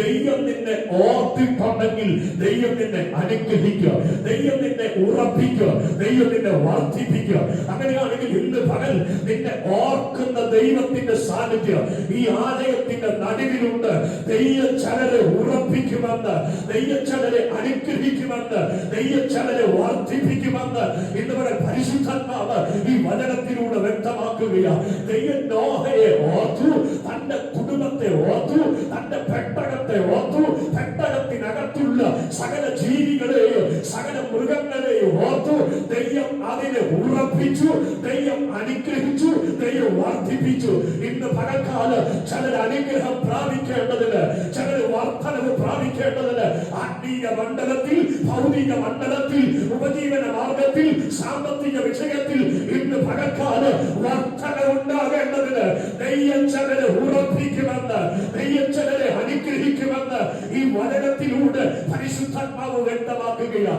ദൈവം നിന്നെ ഓർത്തിട്ടുണ്ടെങ്കിൽ ദൈവം നിന്നെ അനുഗ്രഹിക്കുക, ദൈവം നിന്നെ ഉറപ്പിക്കുക, ദൈവം നിന്നെ വർദ്ധിപ്പിക്കുക. അങ്ങനെയാണെങ്കിൽ ഇന്ന് പകൽ നിന്നെ ഓർക്കുന്ന ദൈവത്തിന്റെ സാന്നിധ്യം ഈ ആലയത്തിന്റെ നടുവിലുണ്ട്. ദൈവം ചിലരെ ഉറപ്പിക്കുമെന്ന്, ദൈവം ചിലരെ അനുഗ്രഹിക്കുമെന്ന്, ദൈവം ചിലരെ വർദ്ധിപ്പിക്കുമെന്ന് ഇന്ന് വരെ പരിശുദ്ധാത്മാവ് ഈ വചനത്തിലൂടെ വ്യക്തമാക്കുകയാണ്. ദൈവം നോഹയെ ഓർത്തു, തന്റെ കുടുംബത്തെ ഓർത്തു, തന്റെ പെട്ടകത്തെ ഓർത്തു, പെട്ടകത്തിനകത്തുള്ള സകല ജീവികളെയും സകല മൃഗങ്ങളെയും ഓർത്തു. ദൈവം അതിനെ ഉറപ്പിച്ചു, ദൈവം അനുഗ്രഹിച്ചു, ദൈവം വർദ്ധിപ്പിച്ചു. ഇന്ന് പകൽക്കാലം ചിലർ അനുഗ്രഹം പ്രാപിക്കേണ്ടതിന്, ചിലർ വർദ്ധനവ് പ്രാപിക്കേണ്ടതിന് ആത്മീയ മണ്ഡലത്തിൽ, ഭൗതിക മണ്ഡലത്തിൽ, ഉപജീവന മാർഗത്തിൽ, സാമ്പത്തിക വിഷയത്തിൽ ഇന്ന് പകൽക്കാലം വർദ്ധന ഉണ്ടാകേണ്ടതിന് ദൈവം ചിലരെ ഉറപ്പിക്കുമെന്ന്, ദൈവം ചിലരെ അനുഗ്രഹിക്കുമെന്ന് ഈ വചനത്തിലൂടെ പരിശുദ്ധാത്മാവ് വ്യക്തമാക്കുകയാണ്.